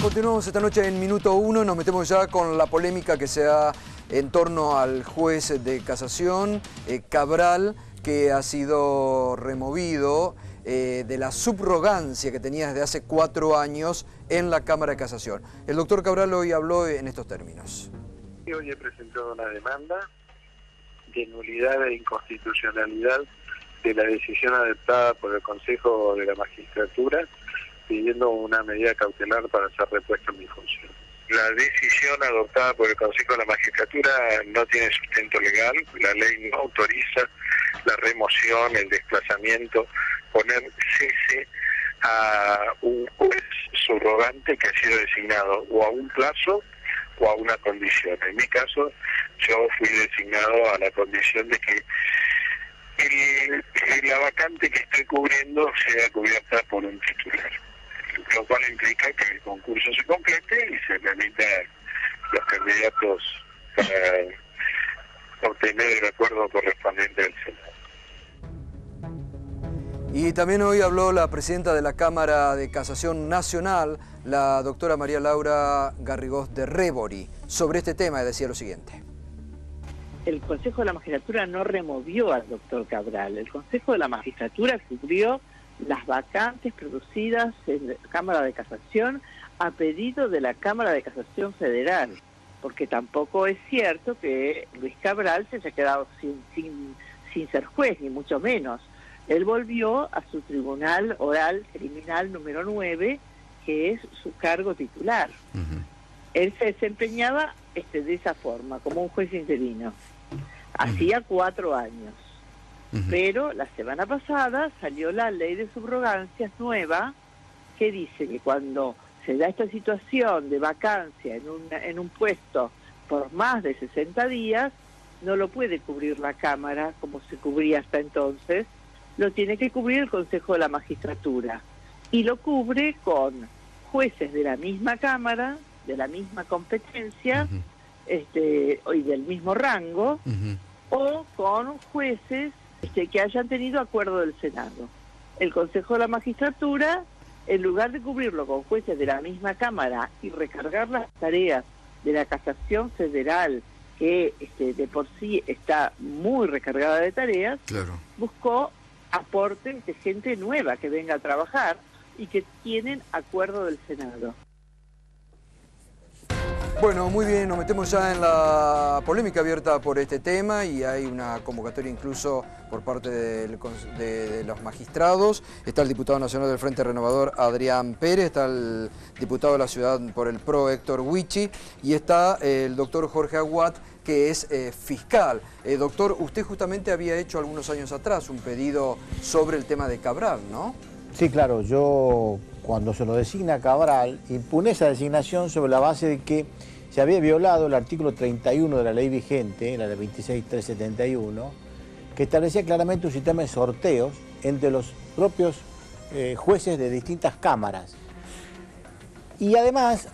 Continuamos esta noche en Minuto 1, nos metemos ya con la polémica que se da en torno al juez de casación, Cabral, que ha sido removido de la subrogancia que tenía desde hace 4 años en la Cámara de Casación. El doctor Cabral hoy habló en estos términos. Hoy he presentado una demanda de nulidad e inconstitucionalidad de la decisión adoptada por el Consejo de la Magistratura, pidiendo una medida cautelar para ser repuesto en mi función. La decisión adoptada por el Consejo de la Magistratura no tiene sustento legal, la ley no autoriza la remoción, el desplazamiento, poner cese a un juez subrogante que ha sido designado o a un plazo o a una condición. En mi caso, yo fui designado a la condición de que la vacante que estoy cubriendo sea cubierta por un titular, lo cual implica que el concurso se complete y se permita a los candidatos para obtener el acuerdo correspondiente del Senado. Y también hoy habló la presidenta de la Cámara de Casación Nacional, la doctora María Laura Garrigós de Rébori, sobre este tema, y decía lo siguiente. El Consejo de la Magistratura no removió al doctor Cabral. El Consejo de la Magistratura cubrió las vacantes producidas en la Cámara de Casación a pedido de la Cámara de Casación Federal, porque tampoco es cierto que Luis Cabral se haya quedado sin ser juez, ni mucho menos. Él volvió a su tribunal oral criminal número 9, que es su cargo titular. Él se desempeñaba de esa forma, como un juez interino. Hacía 4 años. Pero la semana pasada salió la ley de subrogancias nueva, que dice que cuando se da esta situación de vacancia en un puesto por más de 60 días, no lo puede cubrir la Cámara como se cubría hasta entonces, lo tiene que cubrir el Consejo de la Magistratura. Y lo cubre con jueces de la misma Cámara, de la misma competencia, y del mismo rango, o con jueces que hayan tenido acuerdo del Senado. El Consejo de la Magistratura, en lugar de cubrirlo con jueces de la misma Cámara y recargar las tareas de la Casación Federal, que de por sí está muy recargada de tareas, buscó aportes de gente nueva que venga a trabajar y que tienen acuerdo del Senado. Bueno, muy bien, nos metemos ya en la polémica abierta por este tema y hay una convocatoria incluso por parte de los magistrados. Está el diputado nacional del Frente Renovador, Adrián Pérez, está el diputado de la ciudad por el PRO, Héctor Huichi, y está el doctor Jorge Aguat, que es fiscal. Doctor, usted justamente había hecho algunos años atrás un pedido sobre el tema de Cabral, ¿no? Sí, claro, yo cuando se lo designa a Cabral, impugné esa designación sobre la base de que se había violado el artículo 31 de la ley vigente, la de 26.371, que establecía claramente un sistema de sorteos entre los propios jueces de distintas cámaras. Y además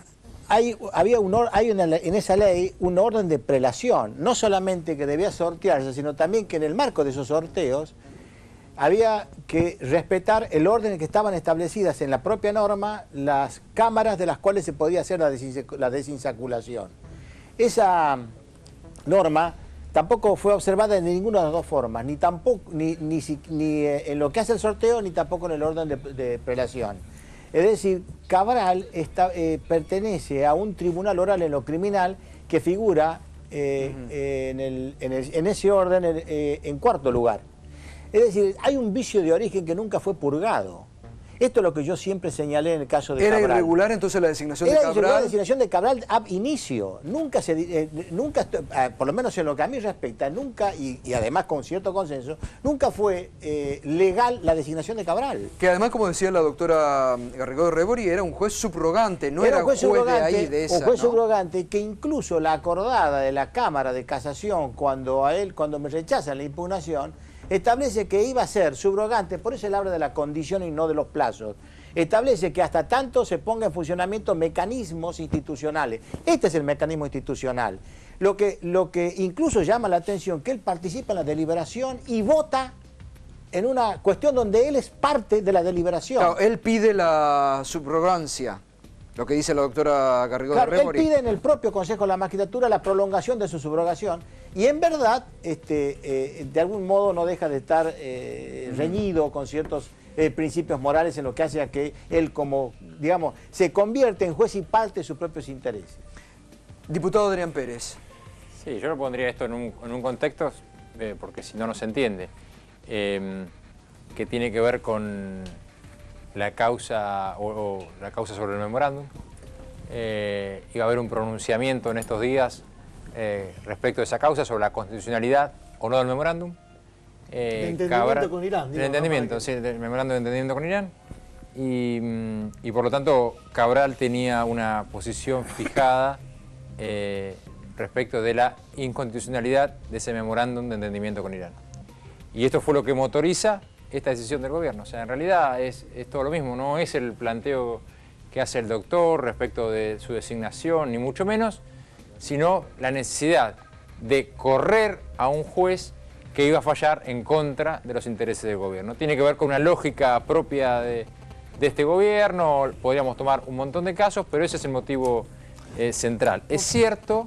hay en esa ley un orden de prelación, no solamente que debía sortearse, sino también que en el marco de esos sorteos había que respetar el orden en que estaban establecidas en la propia norma las cámaras de las cuales se podía hacer la desinsaculación. Esa norma tampoco fue observada de ninguna de las dos formas, ni en lo que hace el sorteo, ni tampoco en el orden de prelación. Es decir, Cabral pertenece a un tribunal oral en lo criminal que figura en ese orden en cuarto lugar. Es decir, hay un vicio de origen que nunca fue purgado. Esto es lo que yo siempre señalé en el caso de Cabral. ¿Era irregular entonces la designación de Cabral? Era irregular la designación de Cabral ab inicio. Nunca, por lo menos en lo que a mí respecta, nunca, y además con cierto consenso, nunca fue legal la designación de Cabral. Que además, como decía la doctora Garrigós de Rébori, era un juez subrogante, no era juez de ahí, de esa, un juez ¿no? subrogante que incluso la acordada de la Cámara de Casación, cuando me rechazan la impugnación, establece que iba a ser subrogante, por eso él habla de la condición y no de los plazos. Establece que hasta tanto se ponga en funcionamiento mecanismos institucionales. Este es el mecanismo institucional. Lo que incluso llama la atención, que él participa en la deliberación y vota en una cuestión donde él es parte de la deliberación. Claro, él pide la subrogancia. Lo que dice la doctora Garrigó Claro, de él Rémori. pide en el propio Consejo de la Magistratura la prolongación de su subrogación y en verdad, de algún modo no deja de estar reñido con ciertos principios morales en lo que hace a que él como, digamos, se convierte en juez y parte de sus propios intereses. Diputado Adrián Pérez. Sí, yo lo pondría esto en un contexto, porque si no, no se entiende, que tiene que ver con la causa o la causa sobre el memorándum. Iba a haber un pronunciamiento en estos días respecto de esa causa sobre la constitucionalidad o no del memorándum. De entendimiento con Irán. El entendimiento, sí, del memorándum de entendimiento con Irán. Y por lo tanto, Cabral tenía una posición fijada respecto de la inconstitucionalidad de ese memorándum de entendimiento con Irán. Y esto fue lo que motoriza esta decisión del gobierno. O sea, en realidad es todo lo mismo, no es el planteo que hace el doctor respecto de su designación, ni mucho menos, sino la necesidad de correr a un juez que iba a fallar en contra de los intereses del gobierno. Tiene que ver con una lógica propia de este gobierno, podríamos tomar un montón de casos, pero ese es el motivo central. Es cierto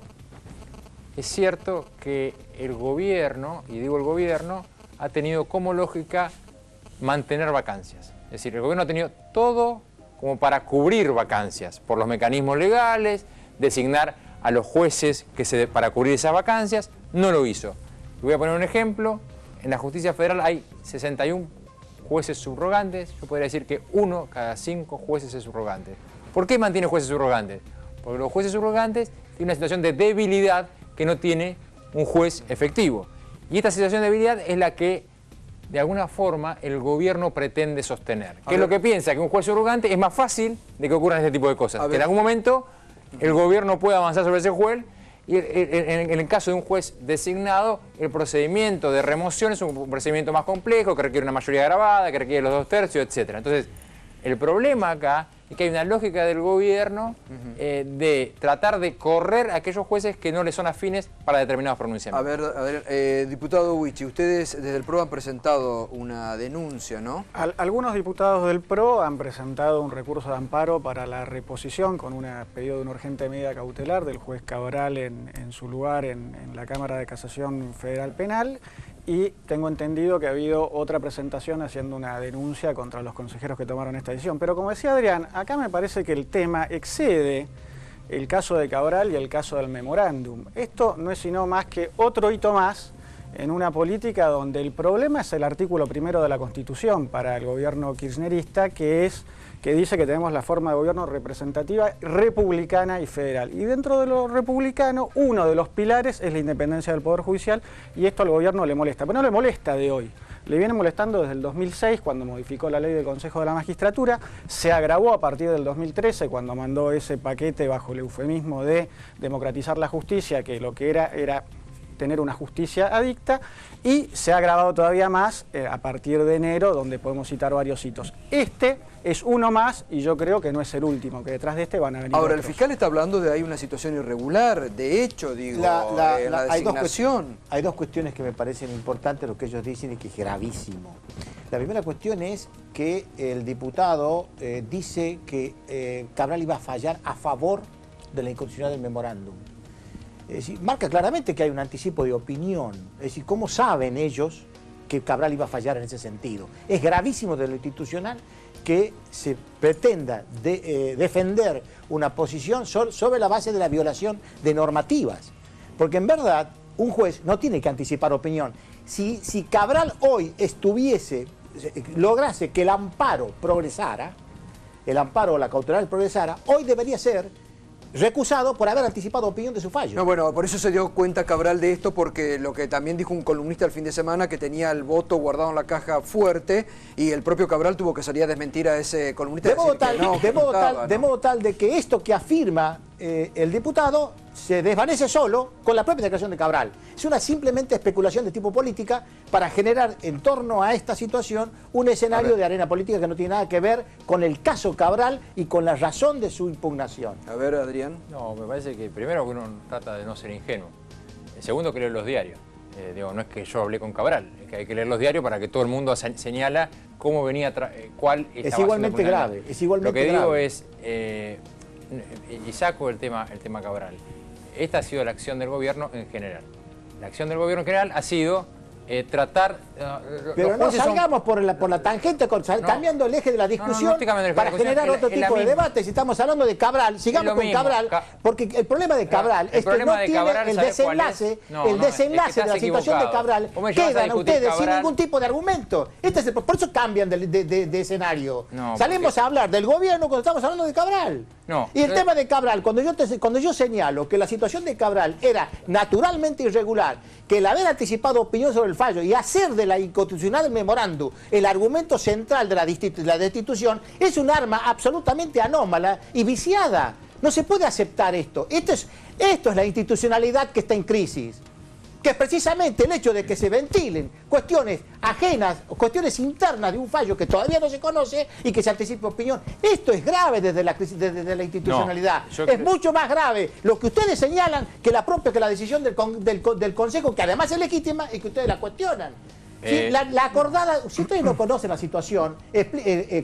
que el gobierno, y digo el gobierno, ha tenido como lógica mantener vacancias. Es decir, el gobierno ha tenido todo como para cubrir vacancias por los mecanismos legales, designar a los jueces para cubrir esas vacancias, no lo hizo. Voy a poner un ejemplo, en la justicia federal hay 61 jueces subrogantes, yo podría decir que 1 cada 5 jueces es subrogante. ¿Por qué mantiene jueces subrogantes? Porque los jueces subrogantes tienen una situación de debilidad que no tiene un juez efectivo. Y esta situación de debilidad es la que, de alguna forma, el gobierno pretende sostener. ¿Qué es lo que piensa? Que un juez subrogante es más fácil de que ocurran este tipo de cosas. Que en algún momento el gobierno pueda avanzar sobre ese juez y en el caso de un juez designado, el procedimiento de remoción es un procedimiento más complejo, que requiere una mayoría agravada, que requiere los 2/3, etc. Entonces, el problema acá es que hay una lógica del gobierno de tratar de correr a aquellos jueces que no le son afines para determinados pronunciamientos. A ver, diputado Huichi, ustedes desde el PRO han presentado una denuncia, ¿no? Algunos diputados del PRO han presentado un recurso de amparo para la reposición con un pedido de una urgente medida cautelar del juez Cabral en su lugar en la Cámara de Casación Federal Penal. Y tengo entendido que ha habido otra presentación haciendo una denuncia contra los consejeros que tomaron esta decisión. Pero como decía Adrián, acá me parece que el tema excede el caso de Cabral y el caso del memorándum. Esto no es sino más que otro hito más en una política donde el problema es el artículo 1 de la Constitución para el gobierno kirchnerista, que dice que tenemos la forma de gobierno representativa, republicana y federal. Y dentro de lo republicano, uno de los pilares es la independencia del Poder Judicial, y esto al gobierno le molesta. Pero no le molesta de hoy, le viene molestando desde el 2006, cuando modificó la ley del Consejo de la Magistratura, se agravó a partir del 2013, cuando mandó ese paquete bajo el eufemismo de democratizar la justicia, que lo que era tener una justicia adicta, y se ha agravado todavía más a partir de enero, donde podemos citar varios hitos. Este es uno más y yo creo que no es el último, que detrás de este van a venir Ahora, otros. el fiscal está hablando de hay una situación irregular, de hecho, digo, la designación. Hay dos cuestiones que me parecen importantes, lo que ellos dicen y que es gravísimo. La primera cuestión es que el diputado dice que Cabral iba a fallar a favor de la inconstitucionalidad del memorándum. Es decir, marca claramente que hay un anticipo de opinión. Es decir, ¿cómo saben ellos que Cabral iba a fallar en ese sentido? Es gravísimo desde lo institucional que se pretenda defender una posición sobre la base de la violación de normativas. Porque en verdad, un juez no tiene que anticipar opinión. Si Cabral hoy lograse que el amparo progresara, el amparo o la cautelar progresara, hoy debería ser recusado por haber anticipado opinión de su fallo. No, bueno, por eso se dio cuenta Cabral de esto, porque lo que también dijo un columnista el fin de semana, que tenía el voto guardado en la caja fuerte, y el propio Cabral tuvo que salir a desmentir a ese columnista. De modo tal de que esto que afirma el diputado se desvanece solo con la propia declaración de Cabral. Es una simplemente especulación de tipo política para generar en torno a esta situación un escenario de arena política que no tiene nada que ver con el caso Cabral y con la razón de su impugnación. A ver, Adrián. No, me parece que primero que uno trata de no ser ingenuo. Segundo, que leer los diarios. No es que yo hablé con Cabral, es que hay que leer los diarios para que todo el mundo señala cómo venía, cuál estaba. Es igualmente grave, es igualmente grave. Lo que digo es, y saco el tema Cabral. Esta ha sido la acción del gobierno en general. La acción del gobierno en general ha sido tratar... Pero no salgamos por la tangente, cambiando el eje de la discusión para generar otro tipo de debate. Si estamos hablando de Cabral, sigamos con Cabral, porque el problema de Cabral es que no tiene el desenlace de la situación de Cabral. Quedan ustedes sin ningún tipo de argumento. Por eso cambian de escenario. Salimos a hablar del gobierno cuando estamos hablando de Cabral. Y el tema de Cabral, cuando yo señalo que la situación de Cabral era naturalmente irregular, que el haber anticipado opinión sobre el fallo y hacer de la inconstitucional del memorándum el argumento central de la destitución es un arma absolutamente anómala y viciada. No se puede aceptar esto. Esto es la institucionalidad que está en crisis. Que es precisamente el hecho de que se ventilen cuestiones ajenas, cuestiones internas de un fallo que todavía no se conoce y que se anticipe opinión. Esto es grave desde la crisis, desde la institucionalidad. Es mucho más grave lo que ustedes señalan que la decisión del Consejo, que además es legítima y que ustedes la cuestionan. ¿Sí? La acordada, si ustedes no conocen la situación,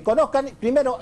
conozcan, primero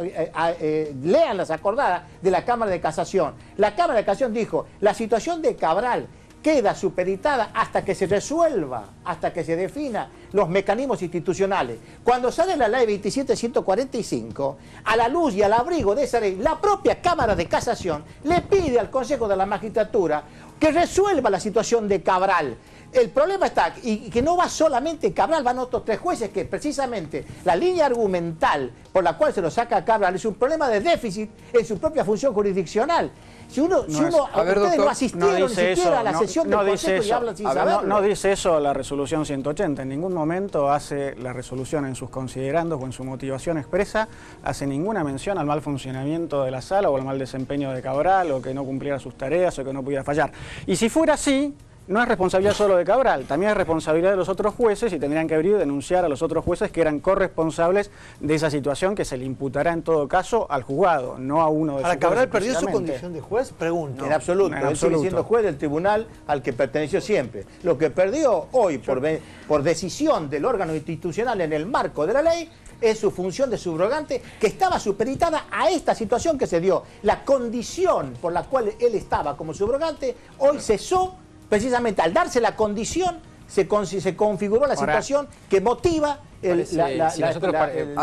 lean las acordadas de la Cámara de Casación. La Cámara de Casación dijo, la situación de Cabral queda supeditada hasta que se resuelva, hasta que se defina los mecanismos institucionales. Cuando sale la ley 27.145, a la luz y al abrigo de esa ley, la propia Cámara de Casación le pide al Consejo de la Magistratura que resuelva la situación de Cabral. El problema está, y que no va solamente Cabral, van otros 3 jueces, que precisamente la línea argumental por la cual se lo saca a Cabral es un problema de déficit en su propia función jurisdiccional. Ustedes no asistieron ni siquiera a la sesión del Consejo y hablan sin saberlo. No dice eso la resolución 180. En ningún momento hace la resolución en sus considerandos o en su motivación expresa, hace ninguna mención al mal funcionamiento de la sala o al mal desempeño de Cabral o que no cumpliera sus tareas o que no pudiera fallar. Y si fuera así, no es responsabilidad solo de Cabral, también es responsabilidad de los otros jueces y tendrían que abrir y denunciar a los otros jueces que eran corresponsables de esa situación que se le imputará en todo caso al juzgado, no a uno de sus jueces. ¿Cabral perdió su condición de juez? Pregunto. En absoluto, él sigue siendo juez del tribunal al que perteneció siempre. Lo que perdió hoy por decisión del órgano institucional en el marco de la ley es su función de subrogante, que estaba supeditada a esta situación que se dio. La condición por la cual él estaba como subrogante hoy cesó. Precisamente al darse la condición se configuró la situación que motiva a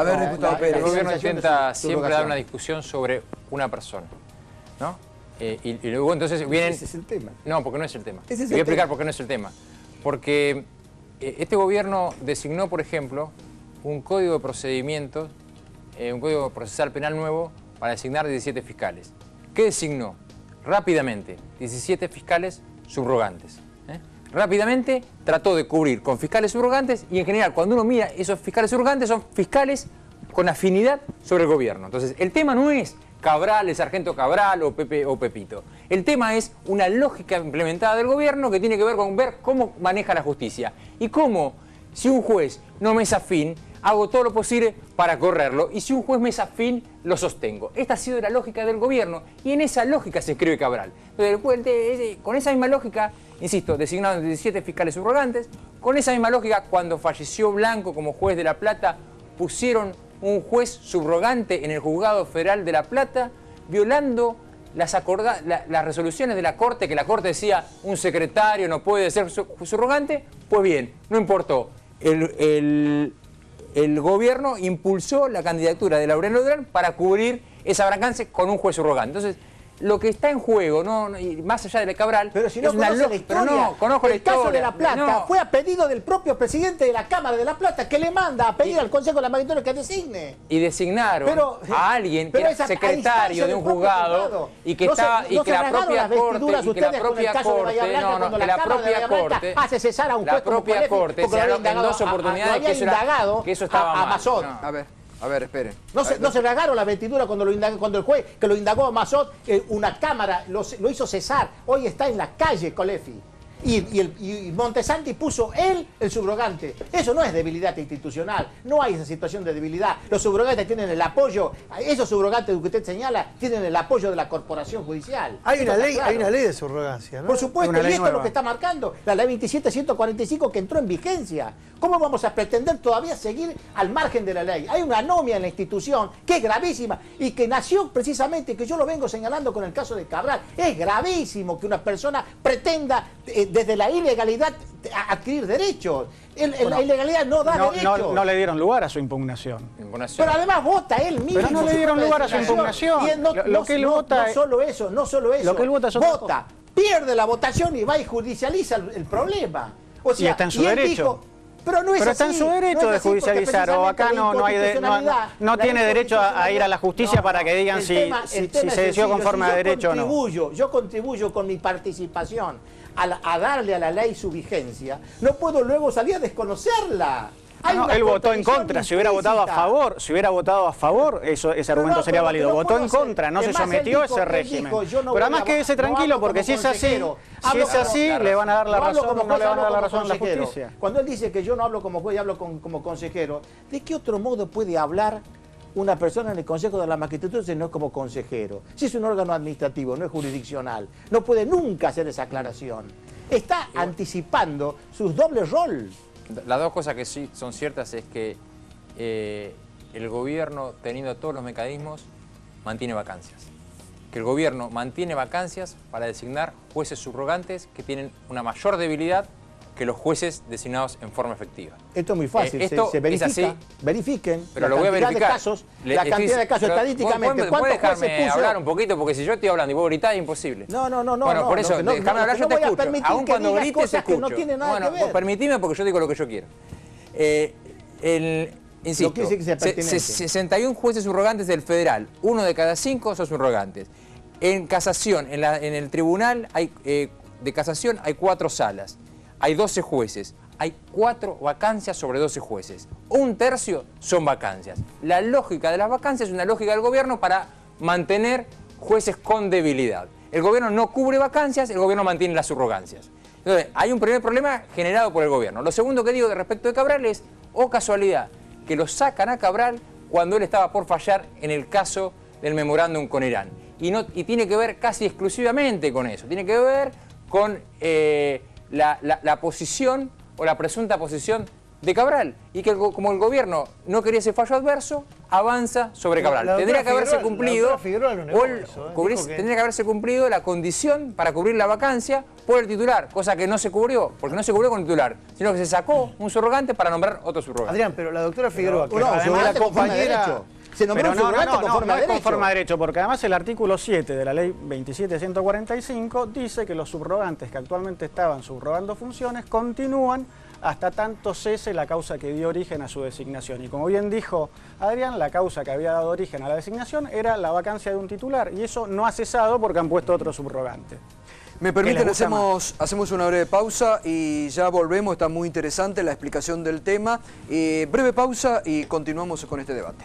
ver, diputado Pérez, el gobierno intenta siempre dar una discusión sobre una persona, ¿no? Y luego entonces vienen... Ese es el tema. No, porque no es el tema. Voy a explicar por qué no es el tema. Porque este gobierno designó, por ejemplo, un código de procedimientos, un código procesal penal nuevo para designar 17 fiscales. ¿Qué designó? Rápidamente, 17 fiscales subrogantes. Rápidamente trató de cubrir con fiscales subrogantes y en general cuando uno mira esos fiscales subrogantes son fiscales con afinidad sobre el gobierno. Entonces el tema no es Cabral, el sargento Cabral o Pepe o Pepito. El tema es una lógica implementada del gobierno que tiene que ver con ver cómo maneja la justicia y cómo si un juez no me es afín, hago todo lo posible para correrlo y si un juez me es afín, lo sostengo. Esta ha sido la lógica del gobierno y en esa lógica se escribe Cabral. Entonces, con esa misma lógica, insisto, designaron 17 fiscales subrogantes, con esa misma lógica, cuando falleció Blanco como juez de La Plata, pusieron un juez subrogante en el Juzgado Federal de La Plata, violando las resoluciones de la Corte, que la Corte decía un secretario no puede ser subrogante. Pues bien, no importó. El gobierno impulsó la candidatura de Laureano Durán para cubrir esa vacancia con un juez subrogante. Entonces, lo que está en juego, más allá de Cabral, pero si no es una lógica. Pero no, conozco la historia. El caso de La Plata fue a pedido del propio presidente de la Cámara de La Plata, que le manda a pedir al Consejo de la Magistratura que designe. Y designaron a alguien que era secretario de un juzgado y que estaba y que la propia Corte hace cesar a un juez como Colefi, en 2 oportunidades que eso estaba mal. A ver, esperen. No se reagaron la vestidura cuando el juez que lo indagó a Mazot, una cámara lo hizo cesar. Hoy está en la calle Colefi. y Montesanti puso él el subrogante. Eso no es debilidad institucional, no hay esa situación de debilidad. Los subrogantes tienen el apoyo, esos subrogantes que usted señala, tienen el apoyo de la corporación judicial. Hay una ley de subrogancia, ¿no? Por supuesto, y esto nueva. es lo que está marcando la ley 27.145 que entró en vigencia. ¿Cómo vamos a pretender todavía seguir al margen de la ley? Hay una anomia en la institución que es gravísima y que nació precisamente, que yo lo vengo señalando con el caso de Cabral. Es gravísimo que una persona pretenda desde la ilegalidad adquirir derechos. La ilegalidad no da derechos. No le dieron lugar a su impugnación. Pero además vota él mismo. Pero no le dieron lugar a su impugnación. Lo que él vota no solo eso. Lo que él vota es otra cosa. Pierde la votación y va y judicializa el problema. O sea, y está en su derecho. Dijo, pero no es está así, en su derecho de judicializar, o acá no tiene derecho a ir a la justicia para que digan si se decidió conforme a derecho o no. Yo contribuyo con mi participación a darle a la ley su vigencia, no puedo luego salir a desconocerla. Él votó en contra. Si hubiera votado a favor, ese argumento sería válido. Votó en contra, no se sometió a ese régimen. Pero además quédese tranquilo, porque si es así, le van a dar la razón o no le van a dar la razón a la justicia. Cuando él dice que yo no hablo como juez y hablo como consejero, ¿de qué otro modo puede hablar una persona en el Consejo de la Magistratura si no es como consejero? Si es un órgano administrativo, no es jurisdiccional, no puede nunca hacer esa aclaración. Está anticipando su doble rol. Las dos cosas que sí son ciertas es que el gobierno, teniendo todos los mecanismos, mantiene vacancias. Que el gobierno mantiene vacancias para designar jueces subrogantes que tienen una mayor debilidad que los jueces designados en forma efectiva. Esto es muy fácil, se verifica, es así, verifiquen pero lo voy a verificar. La cantidad de casos estadísticamente. ¿Puedes dejarme hablar un poquito? Porque si yo estoy hablando y vos gritás es imposible. No. Bueno, por eso, déjame hablar, yo te escucho. Aún cuando grites te escucho. No tiene nada que ver. Bueno, permitime porque yo digo lo que yo quiero. Insisto, 61 jueces subrogantes del federal, 1 de cada 5 son subrogantes. En casación, en el tribunal de casación hay 4 salas, hay 12 jueces, hay 4 vacancias sobre 12 jueces. 1/3 son vacancias. La lógica de las vacancias es una lógica del gobierno para mantener jueces con debilidad. El gobierno no cubre vacancias, el gobierno mantiene las subrogancias. Entonces, hay un primer problema generado por el gobierno. Lo segundo que digo de respecto de Cabral es, casualidad, que lo sacan a Cabral cuando él estaba por fallar en el caso del memorándum con Irán. Y tiene que ver casi exclusivamente con eso. Tiene que ver con la posición o la presunta posición de Cabral. Y que como el gobierno no quería ese fallo adverso, avanza sobre Cabral. Tendría que haberse cumplido tendría que haberse cumplido la condición para cubrir la vacancia por el titular, cosa que no se cubrió, porque no se cubrió con el titular, sino que se sacó un subrogante para nombrar otro subrogante. Adrián, pero la doctora Figueroa, que además la compañera... No es conforme a derecho, porque además el artículo 7 de la ley 27.145 dice que los subrogantes que actualmente estaban subrogando funciones continúan hasta tanto cese la causa que dio origen a su designación. Y como bien dijo Adrián, la causa que había dado origen a la designación era la vacancia de un titular, y eso no ha cesado porque han puesto otro subrogante. Me permiten, hacemos una breve pausa y ya volvemos. Está muy interesante la explicación del tema. Breve pausa y continuamos con este debate.